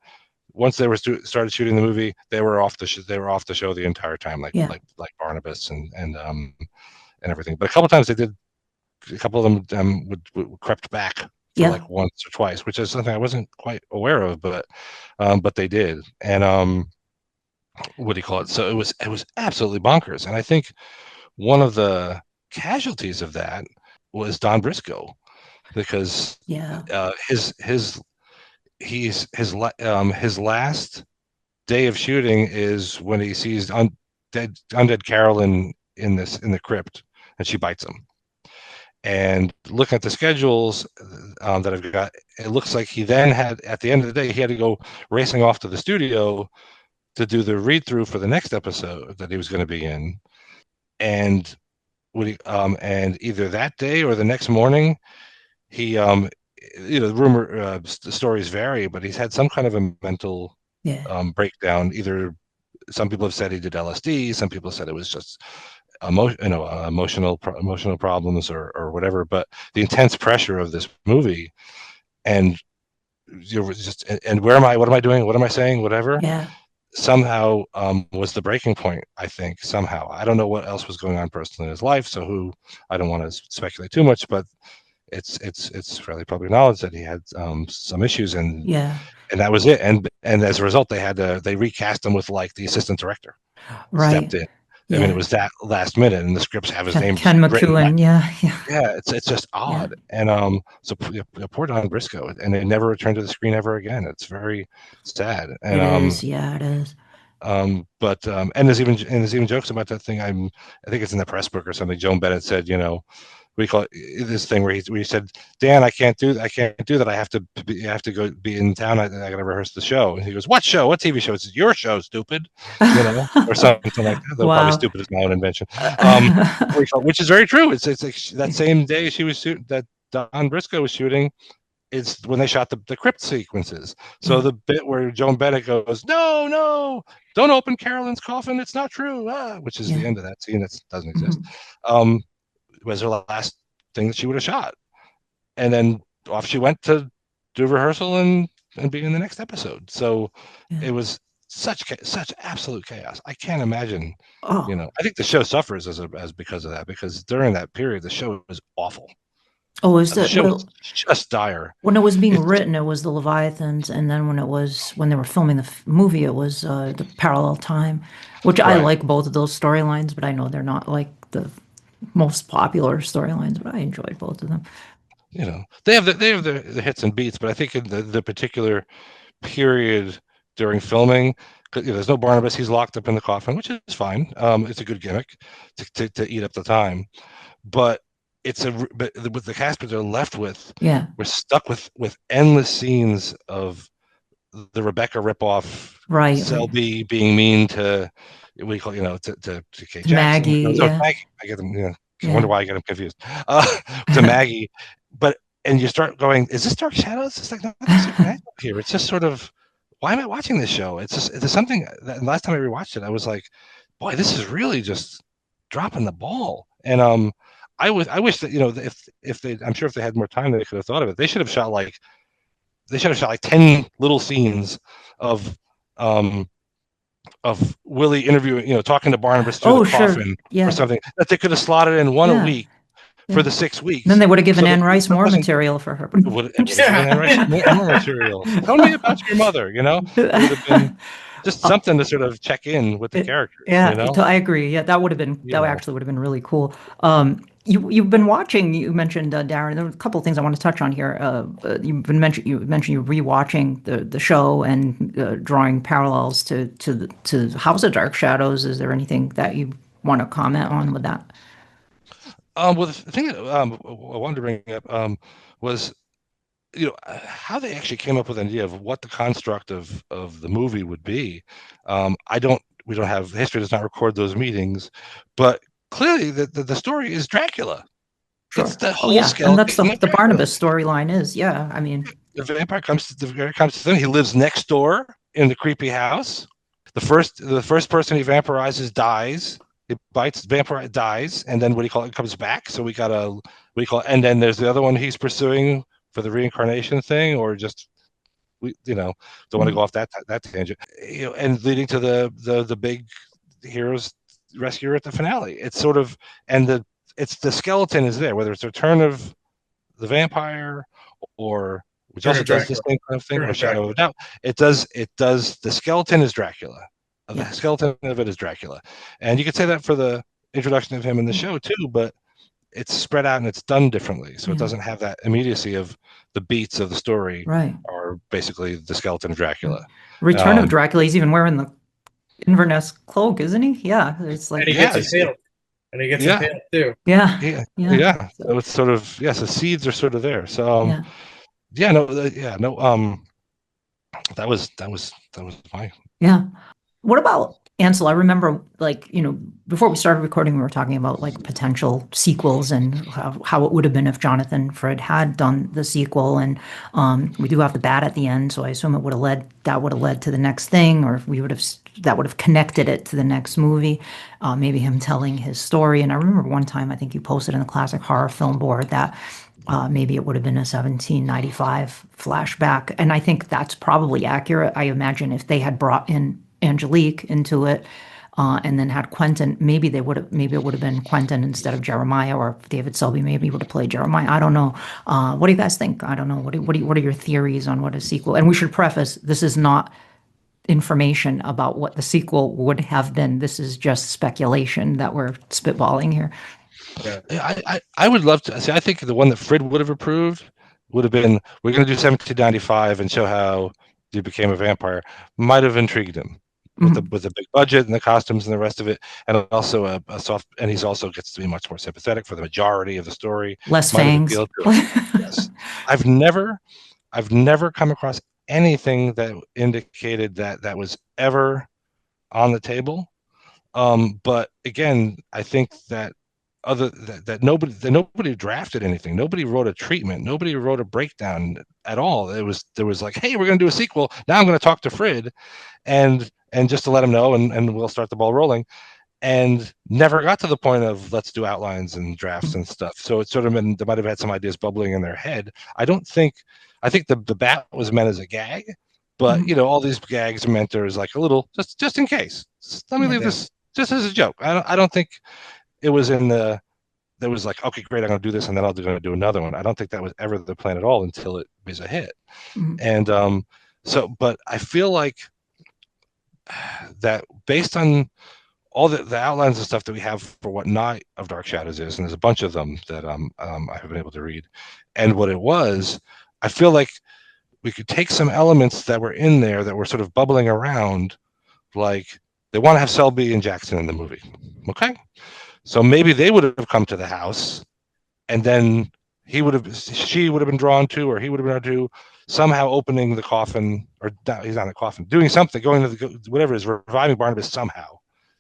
once they were started shooting the movie, they were off the show the entire time, like Barnabas and everything. But a couple of times a couple of them would crept back for like once or twice, which is something I wasn't quite aware of, but they did. And what do you call it? So it was absolutely bonkers. And I think one of the casualties of that was Don Briscoe, because his last day of shooting is when he sees undead Carolyn in the crypt, and she bites him. And looking at the schedules that I've got, it looks like he then had, at the end of the day, he had to go racing off to the studio to do the read through for the next episode that he was going to be in. And and either that day or the next morning, he the stories vary, but he's had some kind of a mental breakdown. Either some people have said he did LSD, some people said it was just emotional problems or whatever. But the intense pressure of this movie, and where am I? What am I doing? What am I saying? Whatever. Somehow was the breaking point. I think somehow, I don't know what else was going on personally in his life, so I don't want to speculate too much, but it's fairly public knowledge that he had some issues, and that was it. And as a result, they recast him with like the assistant director stepped in. I mean, it was that last minute, and the scripts have his name. Ken McEwen, yeah. It's just odd, and so poor Don Briscoe, and it never returned to the screen ever again. It's very sad. And it is. But and there's even jokes about that thing. I think it's in the press book or something. Joan Bennett said, we call it this thing where he said, Dan, I can't do that. I have to go be in town. I got to rehearse the show. And he goes, what show? What TV show? It's your show, stupid. Or something like that. Wow. Probably stupid is my own invention. Which is very true. It's that same day she was shooting, that Don Briscoe was shooting, it's when they shot the crypt sequences. So the bit where Joan Bennett goes, no, don't open Carolyn's coffin. It's not true. Which is the end of that scene that doesn't exist. Was her last thing that she would have shot, and then off she went to do rehearsal and be in the next episode. So it was such absolute chaos. I can't imagine. I think the show suffers as because of that, because during that period the show was awful. Oh, is that the show was just dire? When it was being written, it was the Leviathans, and then when they were filming the movie, it was the Parallel Time, which I like both of those storylines, but I know they're not like the most popular storylines, but I enjoyed both of them. They have the hits and beats, but I think in the particular period during filming, there's no Barnabas. He's locked up in the coffin, which is fine. It's a good gimmick to eat up the time, but with the cast that they're left with, we're stuck with endless scenes of the Rebecca ripoff, Selby being mean to Kate Jackson. Maggie, Maggie. I get them. I wonder why I get them confused. To Maggie, and you start going, is this Dark Shadows? It's like nothing supernatural here. It's just sort of, why am I watching this show? It's something that last time I rewatched it, I was like, boy, this is really just dropping the ball. And I wish that if they, I'm sure if they had more time, they could have thought of it. They should have shot like 10 little scenes of Willie interviewing, talking to Barnabas through the coffin or something that they could have slotted in one a week for the 6 weeks. Then they would have given Anne Rice more material for her. Would have given Anne Rice more material. Tell me about your mother. It would have been just something to sort of check in with the characters. I agree. Yeah, that would have been that actually would have been really cool. you've been watching. You mentioned Darren. There were a couple of things I want to touch on here. You mentioned you're rewatching the show and drawing parallels to House of Dark Shadows. Is there anything that you want to comment on with that? Well, the thing that I wanted to bring up was how they actually came up with an idea of what the construct of the movie would be. We don't have history does not record those meetings, but clearly the story is Dracula. Sure. It's the Oh whole yeah, and that's skeleton of the Dracula. Barnabas storyline is. Yeah, I mean, The vampire comes to them. He lives next door in the creepy house. The first person he vampirizes dies. It bites, vampire dies, and then what do you call it? Comes back. So we got a what do you call it? And then there's the other one he's pursuing for the reincarnation thing, or just we don't want to go off that tangent. And leading to the big heroes rescuer at the finale. It's sort of it's the skeleton is there, whether it's the return of the vampire or which Turn also of does the Dracula. same kind of thing, Turn or of Shadow Dracula. of a Doubt. It does the skeleton is Dracula. The yeah, skeleton of it is Dracula. And you could say that for the introduction of him in the show too, but it's spread out and it's done differently. So it yeah, doesn't have that immediacy of the beats of the story right. are basically the skeleton of Dracula. Return of Um, Dracula. He's even wearing the Inverness cloak, isn't he? Yeah, it's And like he gets yeah, impaled. And he gets yeah, impaled too. yeah, yeah, yeah, yeah. so, So it's sort of so seeds are sort of there. So yeah. yeah, no, yeah, no. That was my Yeah. What about Ansel? I remember, like, before we started recording, we were talking about like potential sequels and how it would have been if Jonathan Frid had done the sequel. And we do have the bat at the end, so I assume that would have led to the next thing, or if we would have that would have connected it to the next movie, maybe him telling his story. And I remember one time, I think you posted in the Classic Horror Film Board that maybe it would have been a 1795 flashback. And I think that's probably accurate. I imagine if they had brought in Angelique into it, and then had Quentin, maybe it would have been Quentin instead of Jeremiah, or David Selby maybe would have played Jeremiah. I don't know. What do you guys think? I don't know. What are your theories on what a sequel? And we should preface, this is not information about what the sequel would have been. This is just speculation that we're spitballing here. Yeah. I would love to see. I think the one that Frid would have approved would have been we're going to do 1795 and show how you became a vampire. Might have intrigued him Mhm. with the big budget and the costumes and the rest of it, and also a soft. And he's also gets to be much more sympathetic for the majority of the story. Less Might have fangs. appealed to him. Yes, I've never I've never come across anything that indicated that was ever on the table. But again, I think that nobody drafted anything. Nobody wrote a treatment. Nobody wrote a breakdown at all. There was like, hey, we're going to do a sequel. Now I'm going to talk to Frid and just to let him know, and we'll start the ball rolling. And never got to the point of let's do outlines and drafts and stuff. So it's sort of been they might have had some ideas bubbling in their head. I think the bat was meant as a gag, but Mhm. all these gags are meant as like a little just in case. Let me Yeah. leave Yeah. this just as a joke. I don't think it was in the there was like, okay, great, I'm going to do this, and then I'm going to do another one. I don't think that was ever the plan at all until it was a hit. Mhm. And but I feel like that based on all the outlines and stuff that we have for what Night of Dark Shadows is, and there's a bunch of them that I have been able to read, and what it was, I feel like we could take some elements that were in there that were sort of bubbling around, like they want to have Selby and Jackson in the movie. Okay, so maybe they would have come to the house, and then she would have been drawn to, or he would have been drawn to, somehow opening the coffin, or not, he's not in the coffin, doing something, going to whatever it is, reviving Barnabas somehow.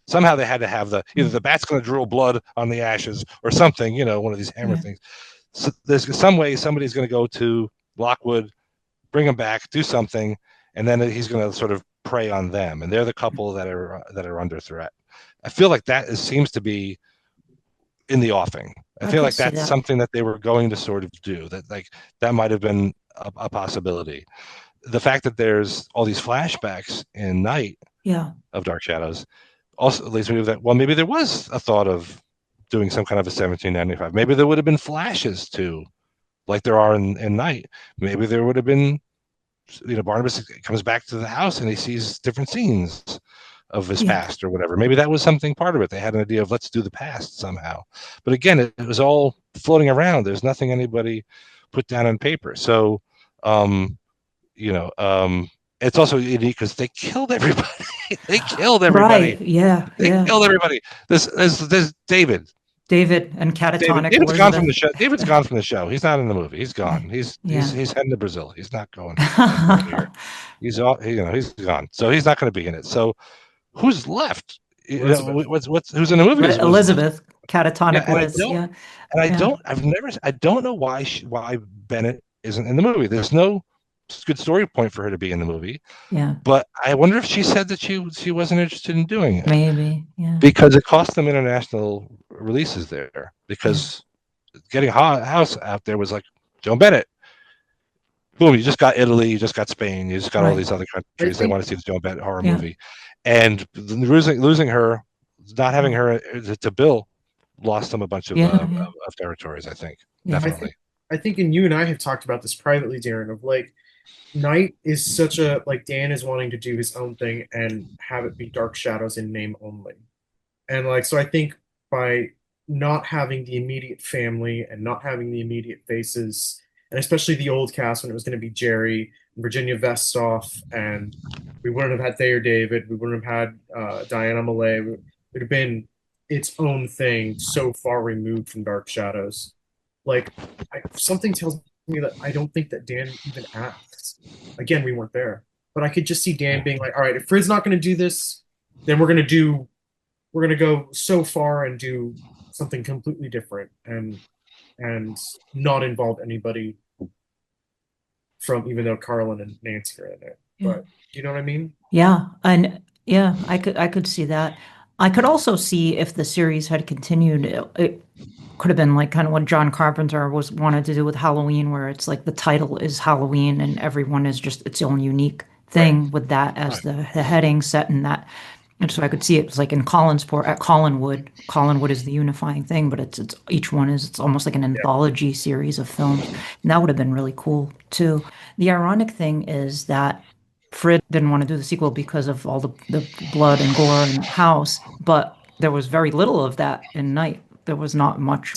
Somehow they had to have either Mhm. the bat's going to drool blood on the ashes or something, one of these hammer Yeah. things. So there's some way somebody's going to go to Lockwood, bring him back, do something, and then he's going to sort of prey on them, and they're the couple that are under threat. I feel like seems to be in the offing. I I feel could like see that's that. something that they were going to sort of do. That might have been a possibility. The fact that there's all these flashbacks in Night Yeah. of Dark Shadows also leads me to that. Well, maybe there was a thought of doing some kind of a 1795. Maybe there would have been flashes too, like there are in Night. Maybe there would have been, Barnabas comes back to the house and he sees different scenes. of his past or whatever. Maybe that was something part of it. They had an idea of let's do the past somehow. But again, it was all floating around. There's nothing anybody put down on paper. So, it's also unique because they killed everybody. They killed everybody. Right. Yeah. They killed everybody. This David. David and catatonic David's gone from Elizabeth. the show. David's gone from the show. He's not in the movie. He's gone. He's heading to Brazil. He's not going here. He's he's gone. So he's not going to be in it. So who's left? Who's in the movie? Elizabeth, catatonic Liz. I don't know why Bennett isn't in the movie. There's no good story point for her to be in the movie. Yeah. But I wonder if she said that she wasn't interested in doing it. Maybe. Yeah. Because it cost them international releases there. Because getting House out there was like Joan Bennett. Boom! You just got Italy. You just got Spain. You just got all these other countries. They want to see the Joan Bennett horror movie, and losing her, not having her to Bill, lost them a bunch of territories. I think definitely. I think, and you and I have talked about this privately, Darren. Of like, Night is such a Dan is wanting to do his own thing and have it be Dark Shadows in name only, and so I think by not having the immediate family and not having the immediate faces, and especially the old cast when it was going to be Jerry and Virginia Vestoff, and we wouldn't have had Thayer David, we wouldn't have had Diana Malay. It would have been its own thing, so far removed from Dark Shadows. Something tells me that I don't think that Dan even asked. Again, we weren't there, but I could just see Dan being like, "All right, if Frid's not going to do this, then we're going to go so far and do something completely different and not involve anybody from, even though Carlin and Nancy are in it." But you know what I mean? Yeah, and I could see that. I could also see if the series had continued, it could have been like kind of what John Carpenter wanted to do with Halloween, where it's like the title is Halloween and everyone is just its own unique thing with that as the heading set in that. And so I could see it was like in Collinsport at Collinwood. Collinwood is the unifying thing, but it's each one is, it's almost like an anthology series of films. And that would have been really cool too. The ironic thing is that Frid didn't want to do the sequel because of all the blood and gore in House, but there was very little of that in Night. There was not much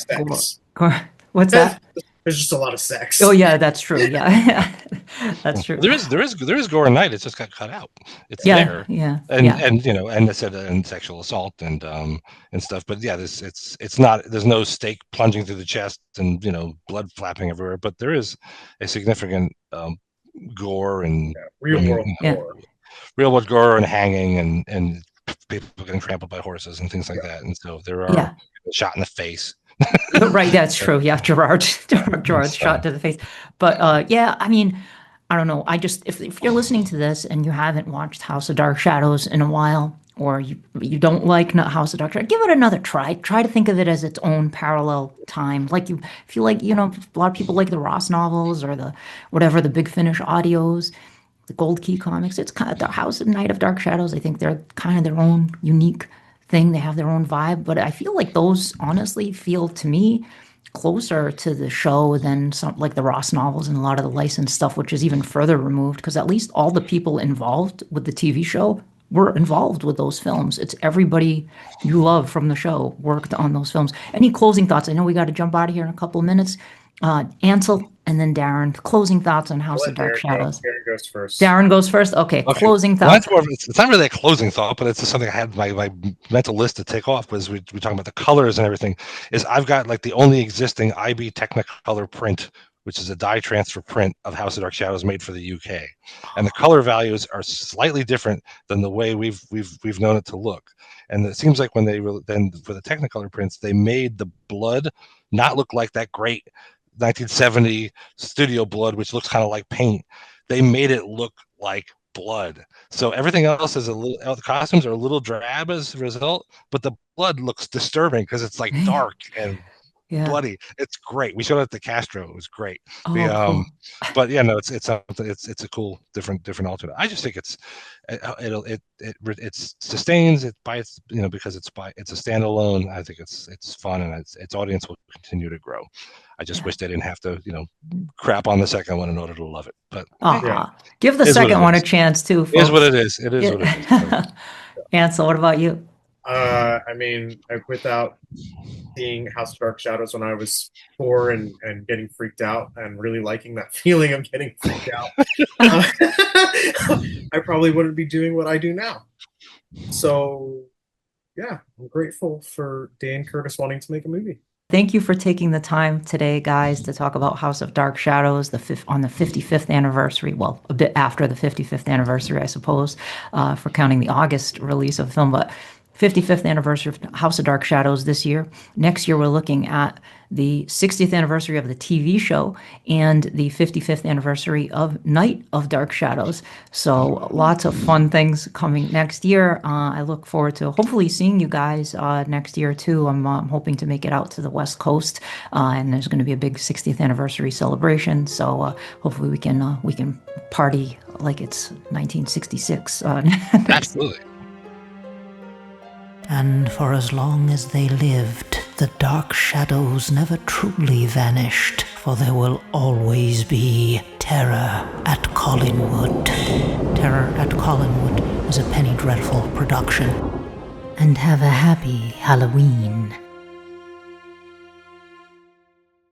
gore. What's that? There's just a lot of sex. Oh yeah, that's true. Yeah, that's true. There is gore in Night. It's just got cut out. It's there. Yeah. And and it said and sexual assault and stuff. But yeah, it's not. There's no stake plunging through the chest and blood flapping everywhere. But there is a significant gore and real world gore and hanging and people getting trampled by horses and things like that. And so there are shot in the face. Right, that's true. Yeah, Gerard's shot to the face. But I mean, I don't know. I just if you're listening to this and you haven't watched House of Dark Shadows in a while, or you don't like House of Dark Shadows, give it another try. Try to think of it as its own parallel time. Like if you like, a lot of people like the Ross novels or the Big Finish audios, the Gold Key comics. It's kind of the House of Night of Dark Shadows. I think they're kind of their own unique thing. They have their own vibe, but I feel like those honestly feel to me closer to the show than some like the Ross novels and a lot of the licensed stuff, which is even further removed, because at least all the people involved with the TV show were involved with those films. It's everybody you love from the show worked on those films. Any closing thoughts? I know we got to jump out of here in a couple of minutes. Ansel and then Darren, closing thoughts on House of Dark Shadows. Darren goes first. Darren goes first. Okay. Closing thoughts. Well, it's not really a closing thought, but it's just something I had my mental list to take off. Was we're talking about the colors and everything. Is I've got like the only existing IB Technicolor print, which is a dye transfer print of House of Dark Shadows made for the UK, and the color values are slightly different than the way we've known it to look. And it seems like when then for the Technicolor prints, they made the blood not look like that great 1970 studio blood, which looks kind of like paint. They made it look like blood. So everything else is the costumes are a little drab as a result, but the blood looks disturbing because it's like dark and bloody. It's great. We showed it at the Castro. It was great. Cool. But yeah, no, it's something. It's a cool different alternate. I just think it sustains it by its because it's a standalone. I think it's fun and its audience will continue to grow. I just wish they didn't have to crap on the second one in order to love it. But give the second one a chance too. Folks. It is what it is. It is what it is. Ansel, what about you? I mean, without seeing House of Dark Shadows when I was 4 and getting freaked out and really liking that feeling of getting freaked out, I probably wouldn't be doing what I do now. So, yeah, I'm grateful for Dan Curtis wanting to make a movie. Thank you for taking the time today, guys, to talk about House of Dark Shadows on the 55th anniversary. Well, a bit after the 55th anniversary, I suppose, for counting the August release of the film. But 55th anniversary of House of Dark Shadows this year. Next year, we're looking at the 60th anniversary of the TV show and the 55th anniversary of Night of Dark Shadows. So lots of fun things coming next year. I look forward to hopefully seeing you guys next year too. I'm hoping to make it out to the West Coast, and there's going to be a big 60th anniversary celebration. So hopefully we can party like it's 1966. Absolutely. And for as long as they lived, the dark shadows never truly vanished, for there will always be terror at Collinwood. Terror at Collinwood is a Penny Dreadful production. And have a happy Halloween.